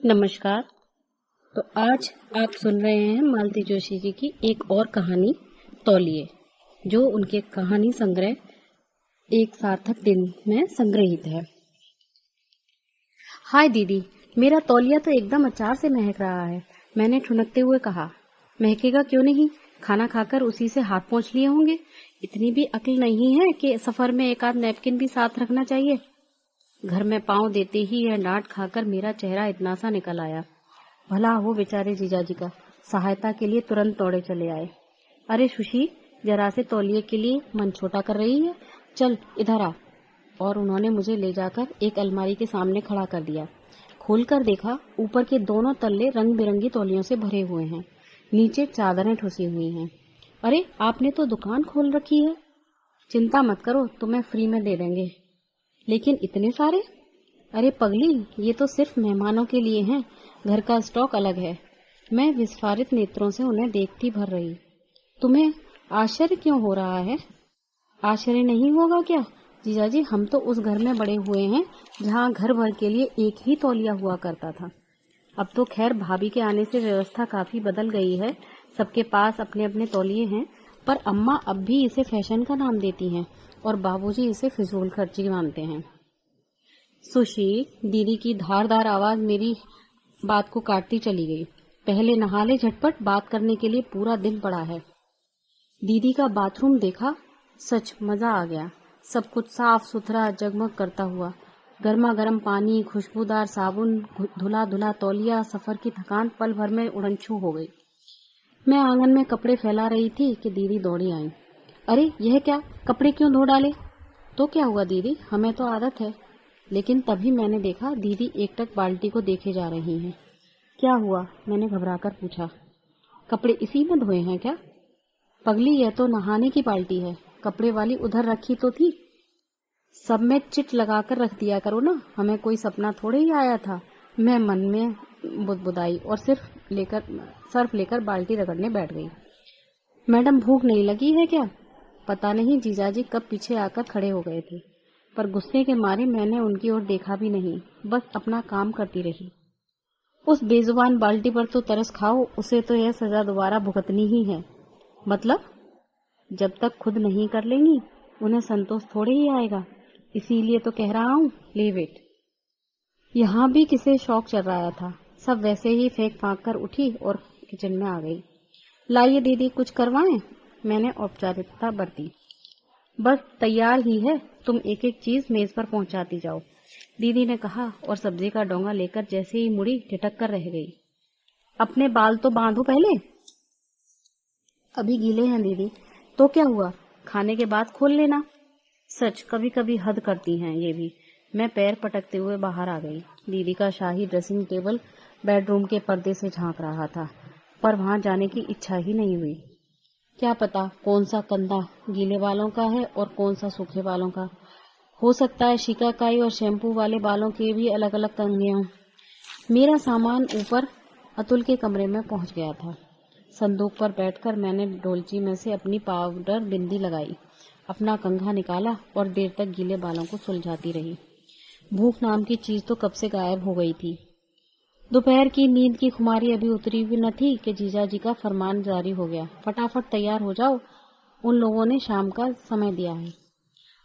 नमस्कार। तो आज आप सुन रहे हैं मालती जोशी जी की एक और कहानी तौलिए, जो उनके कहानी संग्रह एक सार्थक दिन में संग्रहित है। हाय दीदी, मेरा तौलिया तो एकदम अचार से महक रहा है, मैंने ठुनकते हुए कहा। महकेगा क्यों नहीं, खाना खाकर उसी से हाथ पोंछ लिए होंगे। इतनी भी अक्ल नहीं है कि सफर में एक आध नैपकिन भी साथ रखना चाहिए। घर में पांव देते ही यह डांट खाकर मेरा चेहरा इतना सा निकल आया। भला हो बेचारे जीजाजी का, सहायता के लिए तुरंत दौड़े चले आए। अरे सुशी, जरा से तौलिए के लिए मन छोटा कर रही है, चल इधर आ। और उन्होंने मुझे ले जाकर एक अलमारी के सामने खड़ा कर दिया। खोलकर देखा, ऊपर के दोनों तल्ले रंग बिरंगी तौलियों से भरे हुए हैं, नीचे चादरें ठुसी हुई हैं। अरे आपने तो दुकान खोल रखी है। चिंता मत करो, तुम्हें फ्री में दे देंगे। लेकिन इतने सारे? अरे पगली, ये तो सिर्फ मेहमानों के लिए हैं, घर का स्टॉक अलग है। मैं विस्फारित नेत्रों से उन्हें देखती भर रही। तुम्हें आश्चर्य क्यों हो रहा है? आश्चर्य नहीं होगा क्या जीजाजी, हम तो उस घर में बड़े हुए हैं जहाँ घर भर के लिए एक ही तौलिया हुआ करता था। अब तो खैर भाभी के आने से व्यवस्था काफी बदल गई है, सबके पास अपने अपने तौलिए हैं। पर अम्मा अब भी इसे फैशन का नाम देती हैं और बाबूजी इसे फिजूल खर्ची मानते हैं। सुशी, दीदी की धारदार आवाज मेरी बात को काटती चली गई। पहले नहा ले झटपट, बात करने के लिए पूरा दिन पड़ा है। दीदी का बाथरूम देखा, सच मजा आ गया। सब कुछ साफ सुथरा जगमग करता हुआ, गर्मा गर्म पानी, खुशबूदार साबुन, धुला धुला तौलिया। सफर की थकान पल भर में उड़नछू हो गई। मैं आंगन में कपड़े फैला रही थी कि दीदी दौड़ी आई। अरे यह क्या, कपड़े क्यों धो डाले? तो क्या हुआ दीदी, हमें तो आदत है। लेकिन तभी मैंने देखा दीदी एकटक बाल्टी को देखे जा रही हैं। क्या हुआ, मैंने घबराकर पूछा। कपड़े इसी में धोए हैं क्या? पगली, यह तो नहाने की बाल्टी है, कपड़े वाली उधर रखी तो थी। सब में चिट लगाकर रख दिया करो ना, हमें कोई सपना थोड़े ही आया था। मैं मन में बुदबुदाई और सर्फ लेकर बाल्टी रगड़ने बैठ गई। मैडम, भूख नहीं लगी है क्या? पता नहीं जीजाजी कब पीछे आकर खड़े हो गए थे, पर गुस्से के मारे मैंने उनकी ओर देखा भी नहीं, बस अपना काम करती रही। उस बेजुबान बाल्टी पर तो तरस खाओ, उसे तो यह सजा दोबारा भुगतनी ही है। मतलब? जब तक खुद नहीं कर लेंगी उन्हें संतोष थोड़े ही आएगा, इसीलिए तो कह रहा हूँ, लीव इट। यहाँ भी किसे शौक चल रहा था, सब वैसे ही फेंक फांक कर उठी और किचन में आ गई। लाइए दीदी, कुछ करवाएं? मैंने औपचारिकता बरती। बस तैयार ही है, तुम एक एक चीज मेज पर पहुंचाती जाओ, दीदी ने कहा और सब्जी का डोंगा लेकर जैसे ही मुड़ी ठिठक कर रह गई। अपने बाल तो बांधो पहले। अभी गीले हैं दीदी। तो क्या हुआ, खाने के बाद खोल लेना। सच, कभी कभी हद करती हैं ये भी। मैं पैर पटकते हुए बाहर आ गई। दीदी का शाही ड्रेसिंग टेबल बेडरूम के पर्दे से झांक रहा था, पर वहां जाने की इच्छा ही नहीं हुई। क्या पता कौन सा कंधा गीले बालों का है और कौन सा सूखे बालों का। हो सकता है शिकाकाई और शैम्पू वाले बालों के भी अलग अलग कंघे हों। मेरा सामान ऊपर अतुल के कमरे में पहुंच गया था। संदूक पर बैठकर मैंने डोलची में से अपनी पाउडर बिंदी लगाई, अपना कंघा निकाला और देर तक गीले बालों को सुलझाती रही। भूख नाम की चीज तो कब से गायब हो गई थी। दोपहर की नींद की खुमारी अभी उतरी भी न थी कि जीजाजी का फरमान जारी हो गया, फटाफट तैयार हो जाओ, उन लोगों ने शाम का समय दिया है।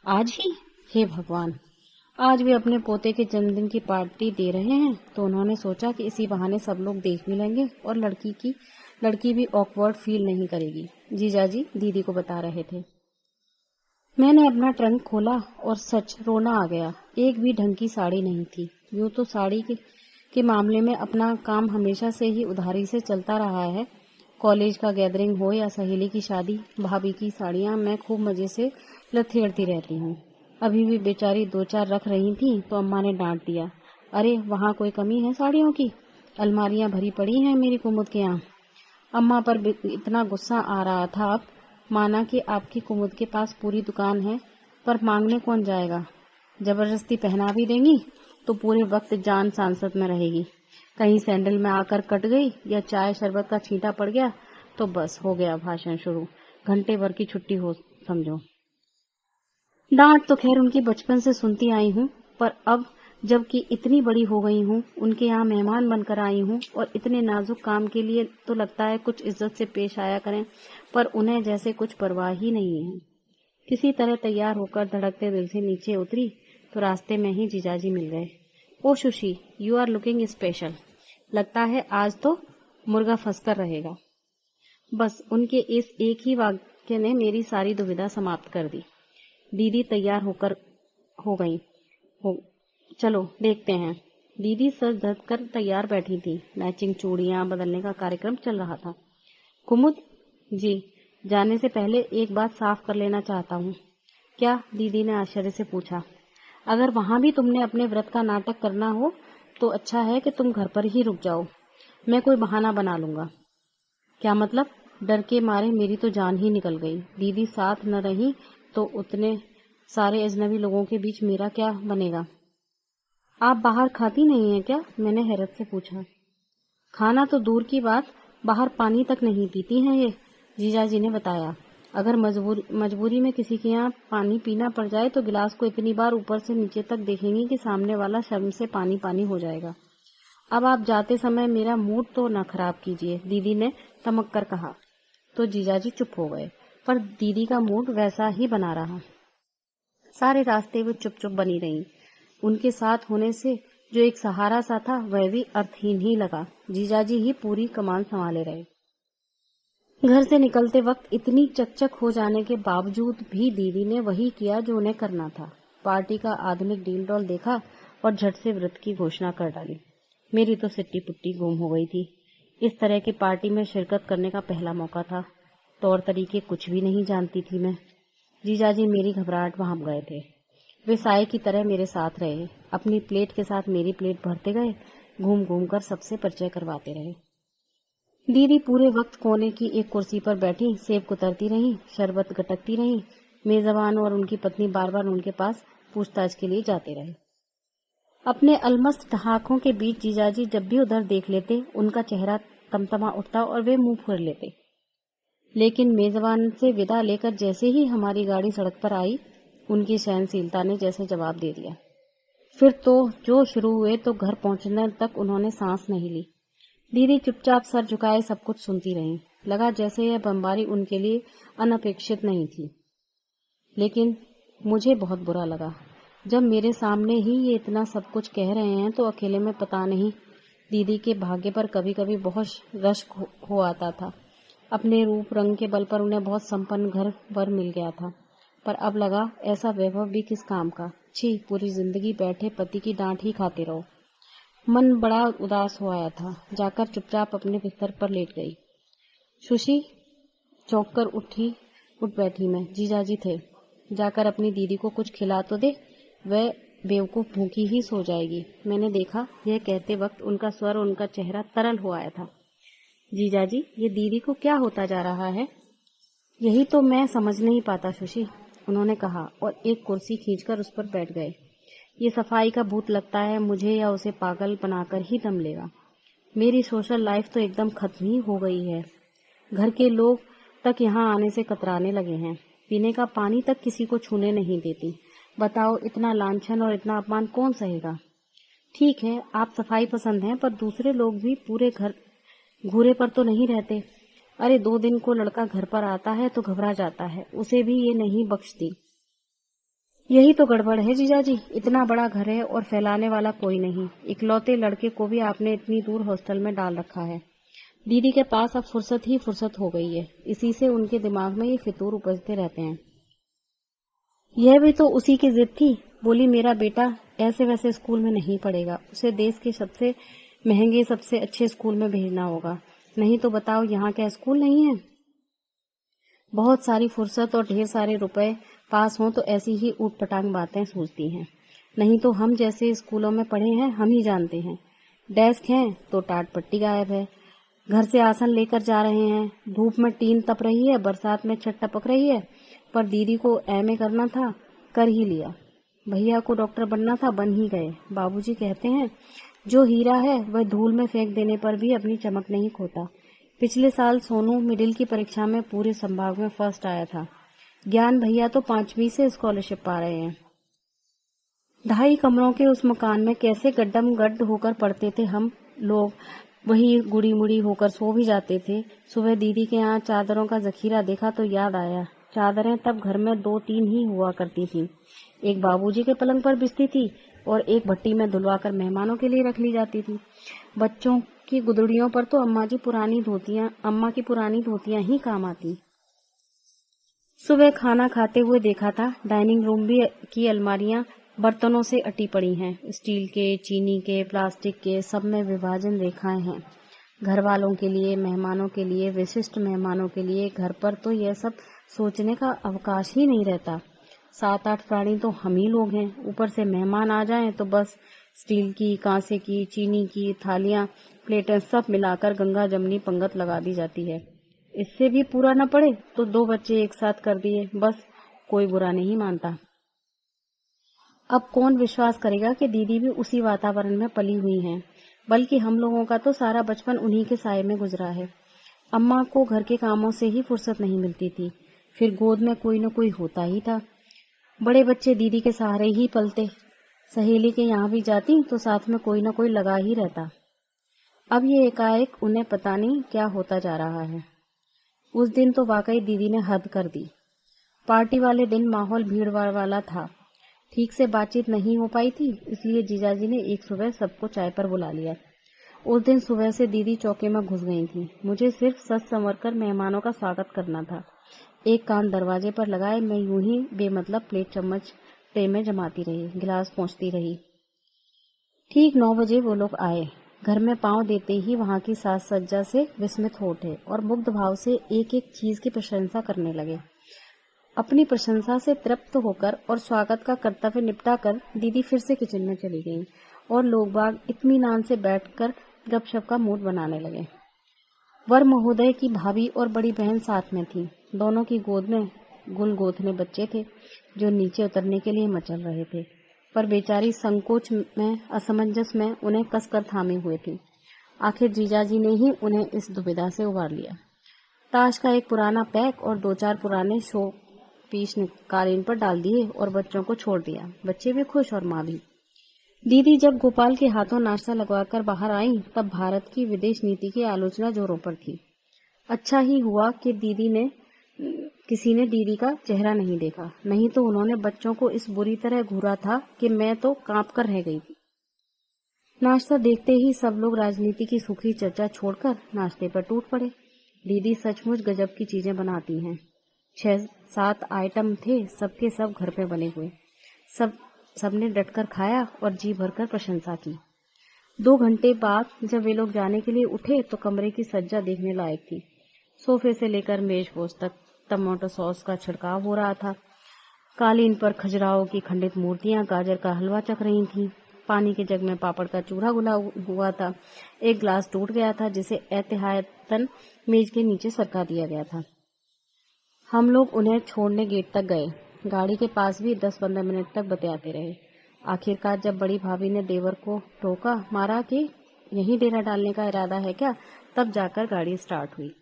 आज ही? हे भगवान, आज वे अपने पोते के जन्मदिन की पार्टी दे रहे हैं, तो उन्होंने सोचा कि इसी बहाने सब लोग देख भी लेंगे और लड़की भी ऑकवर्ड फील नहीं करेगी। जीजाजी दीदी को बता रहे थे। मैंने अपना ट्रंक खोला और सच रोना आ गया। एक भी ढंग की साड़ी नहीं थी। यूं तो साड़ी के मामले में अपना काम हमेशा से ही उधारी से चलता रहा है। कॉलेज का गैदरिंग हो या सहेली की शादी, भाभी की साड़ियां मैं खूब मजे से लथेड़ती रहती हूँ। अभी भी बेचारी दो चार रख रही थी तो अम्मा ने डांट दिया। अरे वहाँ कोई कमी है साड़ियों की? अलमारियां भरी पड़ी हैं मेरी कुमुद के यहाँ। अम्मा पर इतना गुस्सा आ रहा था अब, माना कि आपकी कुमुद के पास पूरी दुकान है, पर मांगने कौन जाएगा। जबरदस्ती पहना भी देंगी तो पूरे वक्त जान सांसत में रहेगी। कहीं सैंडल में आकर कट गई या चाय शरबत का छींटा पड़ गया तो बस हो गया भाषण शुरू, घंटे भर की छुट्टी हो समझो। डांट तो खैर उनकी बचपन से सुनती आई हूँ, पर अब जबकि इतनी बड़ी हो गई हूँ, उनके यहाँ मेहमान बनकर आई हूँ और इतने नाजुक काम के लिए तो लगता है कुछ इज्जत से पेश आया करें, पर उन्हें जैसे कुछ परवाह ही नहीं है। किसी तरह तैयार होकर धड़कते दिल से नीचे उतरी तो रास्ते में ही जीजाजी मिल गए। Oh Sushi, you are looking special. लगता है आज तो मुर्गा फंसकर रहेगा। बस उनके इस एक ही वाक्य ने मेरी सारी दुविधा समाप्त कर दी। दीदी तैयार हो गई। चलो देखते हैं। दीदी सज धज कर तैयार बैठी थी। मैचिंग चूड़ियां बदलने का कार्यक्रम चल रहा था। कुमुद जी, जाने से पहले एक बात साफ कर लेना चाहता हूँ। क्या? दीदी ने आश्चर्य से पूछा। अगर वहां भी तुमने अपने व्रत का नाटक करना हो तो अच्छा है कि तुम घर पर ही रुक जाओ। मैं कोई बहाना बना लूंगा। क्या मतलब? डर के मारे मेरी तो जान ही निकल गई। दीदी साथ न रही तो उतने सारे अजनबी लोगों के बीच मेरा क्या बनेगा? आप बाहर खाती नहीं हैं क्या? मैंने हैरत से पूछा। खाना तो दूर की बात, बाहर पानी तक नहीं पीती हैं ये, जीजाजी ने बताया। अगर मजबूरी में किसी के यहाँ पानी पीना पड़ जाए तो गिलास को इतनी बार ऊपर से नीचे तक देखेंगी कि सामने वाला शर्म से पानी पानी हो जाएगा। अब आप जाते समय मेरा मूड तो न खराब कीजिए, दीदी ने तमक कर कहा। तो जीजाजी चुप हो गए, पर दीदी का मूड वैसा ही बना रहा। सारे रास्ते वो चुप चुप बनी रही। उनके साथ होने से जो एक सहारा सा था वह भी अर्थहीन ही लगा। जीजाजी ही पूरी कमान संभाले रहे। घर से निकलते वक्त इतनी चकचक हो जाने के बावजूद भी दीदी ने वही किया जो उन्हें करना था। पार्टी का आधुनिक डील डॉल देखा और झट से व्रत की घोषणा कर डाली। मेरी तो सिट्टी पुट्टी गुम हो गई थी। इस तरह की पार्टी में शिरकत करने का पहला मौका था। तौर तरीके कुछ भी नहीं जानती थी मैं। जीजाजी मेरी घबराहट भांप गए थे। वे साए की तरह मेरे साथ रहे। अपनी प्लेट के साथ मेरी प्लेट भरते गए, घूम घूम कर सबसे परिचय करवाते रहे। दीदी पूरे वक्त कोने की एक कुर्सी पर बैठी सेब कुतरती रही, शरबत गटकती रही। मेजबान और उनकी पत्नी बार बार उनके पास पूछताछ के लिए जाते रहे। अपने अलमस्त ठहाकों के बीच जीजाजी जब भी उधर देख लेते, उनका चेहरा तमतमा उठता और वे मुंह फोड़ लेते। लेकिन मेजबान से विदा लेकर जैसे ही हमारी गाड़ी सड़क पर आई, उनकी सहनशीलता ने जैसे जवाब दे दिया। फिर तो जो शुरू हुए तो घर पहुंचने तक उन्होंने सांस नहीं ली। दीदी चुपचाप सर झुकाए सब कुछ सुनती रहीं। लगा जैसे यह बमबारी उनके लिए अनपेक्षित नहीं थी। लेकिन मुझे बहुत बुरा लगा। जब मेरे सामने ही ये इतना सब कुछ कह रहे हैं तो अकेले में पता नहीं दीदी के भाग्य पर कभी कभी बहुत रश्क हो आता था। अपने रूप रंग के बल पर उन्हें बहुत संपन्न घर वर मिल गया था, पर अब लगा ऐसा वैभव भी किस काम का। छी, पूरी जिंदगी बैठे पति की डांट ही खाते रहो। मन बड़ा उदास हो आया था। जाकर चुपचाप अपने बिस्तर पर लेट गई। सुशी चौंक कर उठ बैठी मैं। जीजाजी थे। जाकर अपनी दीदी को कुछ खिला तो दे, वह बेवकूफ भूखी ही सो जाएगी। मैंने देखा यह कहते वक्त उनका स्वर और उनका चेहरा तरल हो आया था। जीजाजी, ये दीदी को क्या होता जा रहा है? यही तो मैं समझ नहीं पाता सुशी, उन्होंने कहा और एक कुर्सी खींचकर उस पर बैठ गए। ये सफाई का भूत लगता है मुझे या उसे पागल बनाकर ही दम लेगा। मेरी सोशल लाइफ तो एकदम खत्म ही हो गई है। घर के लोग तक यहाँ आने से कतराने लगे हैं। पीने का पानी तक किसी को छूने नहीं देती। बताओ, इतना लांछन और इतना अपमान कौन सहेगा? ठीक है, आप सफाई पसंद हैं, पर दूसरे लोग भी पूरे घर घूरे पर तो नहीं रहते। अरे 2 दिन को लड़का घर पर आता है तो घबरा जाता है, उसे भी ये नहीं बख्शती। यही तो गड़बड़ है जीजाजी। इतना बड़ा घर है और फैलाने वाला कोई नहीं। इकलौते लड़के को भी आपने इतनी दूर हॉस्टल में डाल रखा है। दीदी के पास अब फुर्सत ही फुर्सत हो गई है। इसी से उनके दिमाग में ये फितूर उपजते रहते हैं। यह भी तो उसी की जिद थी। बोली मेरा बेटा ऐसे वैसे स्कूल में नहीं पढ़ेगा, उसे देश के सबसे महंगे सबसे अच्छे स्कूल में भेजना होगा। नहीं तो बताओ, यहाँ क्या स्कूल नहीं है? बहुत सारी फुर्सत और ढेर सारे रुपए पास हों तो ऐसी ही ऊटपटांग बातें सूझती हैं। नहीं तो हम जैसे स्कूलों में पढ़े हैं हम ही जानते हैं। डेस्क हैं तो टाट पट्टी गायब है। घर से आसन लेकर जा रहे हैं, धूप में टीन तप रही है, बरसात में छत टपक रही है। पर दीदी को एमए करना था, कर ही लिया। भैया को डॉक्टर बनना था, बन ही गए। बाबूजी कहते हैं जो हीरा है वह धूल में फेंक देने पर भी अपनी चमक नहीं खोता। पिछले साल सोनू मिडिल की परीक्षा में पूरे संभाग में फर्स्ट आया था। ज्ञान भैया तो 5वीं से स्कॉलरशिप पा रहे हैं। ढाई कमरों के उस मकान में कैसे गड्ढम गड्ढ होकर पड़ते थे हम लोग, वही गुड़ी मुड़ी होकर सो भी जाते थे। सुबह दीदी के यहाँ चादरों का जखीरा देखा तो याद आया, चादरें तब घर में 2-3 ही हुआ करती थीं। एक बाबूजी के पलंग पर बिछती थी और एक भट्टी में धुलवाकर मेहमानों के लिए रख ली जाती थी। बच्चों की गुदड़ियों पर तो अम्मा की पुरानी धोतियां ही काम आती। सुबह खाना खाते हुए देखा था, डाइनिंग रूम भी की अलमारियां बर्तनों से अटी पड़ी हैं। स्टील के, चीनी के, प्लास्टिक के, सब में विभाजन रेखाएं हैं। घर वालों के लिए, मेहमानों के लिए, विशिष्ट मेहमानों के लिए। घर पर तो यह सब सोचने का अवकाश ही नहीं रहता। 7-8 प्राणी तो हम ही लोग हैं, ऊपर से मेहमान आ जाएं तो बस स्टील की, कांसे की, चीनी की थालियां, प्लेटें सब मिलाकर गंगा जमनी पंगत लगा दी जाती है। इससे भी पूरा न पड़े तो 2 बच्चे एक साथ कर दिए, बस कोई बुरा नहीं मानता। अब कौन विश्वास करेगा कि दीदी भी उसी वातावरण में पली हुई हैं, बल्कि हम लोगों का तो सारा बचपन उन्हीं के साए में गुजरा है। अम्मा को घर के कामों से ही फुर्सत नहीं मिलती थी, फिर गोद में कोई न कोई होता ही था। बड़े बच्चे दीदी के सहारे ही पलते। सहेली के यहाँ भी जाती तो साथ में कोई न कोई लगा ही रहता। अब ये एकाएक उन्हें पता नहीं क्या होता जा रहा है। उस दिन तो वाकई दीदी ने हद कर दी। पार्टी वाले दिन माहौल भीड़ वाला था, ठीक से बातचीत नहीं हो पाई थी, इसलिए जीजाजी ने एक सुबह सबको चाय पर बुला लिया। उस दिन सुबह से दीदी चौके में घुस गई थी। मुझे सिर्फ सज संवर कर मेहमानों का स्वागत करना था। एक कान दरवाजे पर लगाए मैं यूं ही बेमतलब प्लेट चम्मच ट्रे में जमाती रही, गिलास पहुंचती रही। ठीक 9 बजे वो लोग आए। घर में पांव देते ही वहां की साज सज्जा से विस्मित हो उठे और मुग्ध भाव से एक एक चीज की प्रशंसा करने लगे। अपनी प्रशंसा से तृप्त होकर और स्वागत का कर्तव्य निपटाकर दीदी फिर से किचन में चली गईं और लोग बाग इत्मीनान से बैठकर गपशप का मूड बनाने लगे। वर महोदय की भाभी और बड़ी बहन साथ में थी। दोनों की गोद में गुलगोथने बच्चे थे जो नीचे उतरने के लिए मचल रहे थे, पर बेचारी संकोच में, असमंजस में उन्हें कसकर थामे हुए थी। आखिर जीजाजी ने ही उन्हें इस दुविधा से उबार लिया। ताश का एक पुराना पैक और 2-4 पुराने शो पीस कालीन पर डाल दिए और बच्चों को छोड़ दिया। बच्चे भी खुश और माँ भी। दीदी जब गोपाल के हाथों नाश्ता लगवाकर बाहर आई तब भारत की विदेश नीति की आलोचना जोरों पर थी। अच्छा ही हुआ कि किसी ने दीदी का चेहरा नहीं देखा, नहीं तो उन्होंने बच्चों को इस बुरी तरह घूरा था कि मैं तो कांप कर रह गई थी। नाश्ता देखते ही सब लोग राजनीति की सूखी चर्चा छोड़कर नाश्ते पर टूट पड़े। दीदी सचमुच गजब की चीजें बनाती हैं। 6-7 आइटम थे, सबके सब घर पे बने हुए। सबने डटकर खाया और जी भरकर प्रशंसा की। 2 घंटे बाद जब वे लोग जाने के लिए उठे तो कमरे की सज्जा देखने लायक थी। सोफे से लेकर मेजपोश तक टमाटो सॉस का छिड़काव हो रहा था। कालीन पर खजुराहो की खंडित मूर्तियां गाजर का हलवा चख रही थीं। पानी के जग में पापड़ का चूरा घुला हुआ था। एक ग्लास टूट गया था जिसे एहतियातन मेज के नीचे सरका दिया गया था। हम लोग उन्हें छोड़ने गेट तक गए। गाड़ी के पास भी 10-15 मिनट तक बतियाते रहे। आखिरकार जब बड़ी भाभी ने देवर को टोका मारा कि यहीं डेरा डालने का इरादा है क्या, तब जाकर गाड़ी स्टार्ट हुई।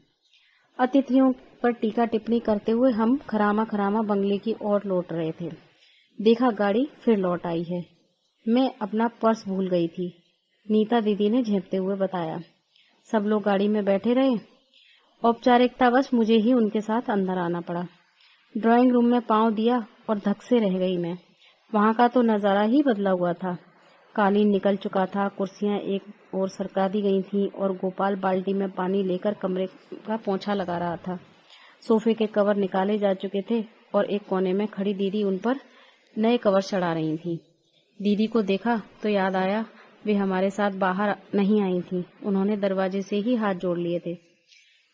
अतिथियों पर टीका टिप्पणी करते हुए हम खरामा बंगले की ओर लौट रहे थे। देखा गाड़ी फिर लौट आई है। मैं अपना पर्स भूल गई थी, नीता दीदी ने झेपते हुए बताया। सब लोग गाड़ी में बैठे रहे। औपचारिकतावश मुझे ही उनके साथ अंदर आना पड़ा। ड्राइंग रूम में पांव दिया और धक से रह गई मैं। वहां का तो नजारा ही बदला हुआ था। कालीन निकल चुका था, कुर्सियां एक ओर सरका दी गई थीं और गोपाल बाल्टी में पानी लेकर कमरे का पोंछा लगा रहा था। सोफे के कवर निकाले जा चुके थे और एक कोने में खड़ी दीदी उन पर नए कवर चढ़ा रही थी। दीदी को देखा तो याद आया वे हमारे साथ बाहर नहीं आई थी। उन्होंने दरवाजे से ही हाथ जोड़ लिए थे।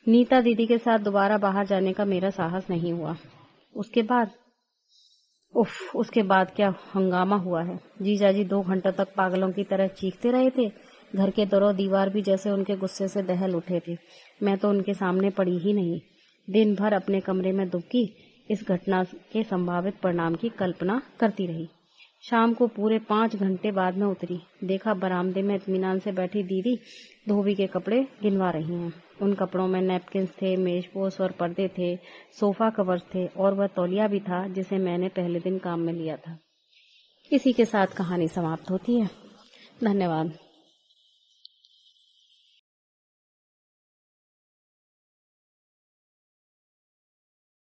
नीता दीदी के साथ दोबारा बाहर जाने का मेरा साहस नहीं हुआ। उसके बाद क्या हंगामा हुआ है। जीजाजी 2 घंटों तक पागलों की तरह चीखते रहे थे। घर के दरों दीवार भी जैसे उनके गुस्से से दहल उठे थे। मैं तो उनके सामने पड़ी ही नहीं। दिन भर अपने कमरे में दुबकी इस घटना के संभावित परिणाम की कल्पना करती रही। शाम को पूरे 5 घंटे बाद में उतरी। देखा बरामदे में इत्मीनान से बैठी दीदी धोबी के कपड़े गिनवा रही हैं। उन कपड़ों में नैपकिन्स थे, मेजपोश और पर्दे थे, सोफा कवर्स थे और वह तौलिया भी था जिसे मैंने पहले दिन काम में लिया था। इसी के साथ कहानी समाप्त होती है। धन्यवाद।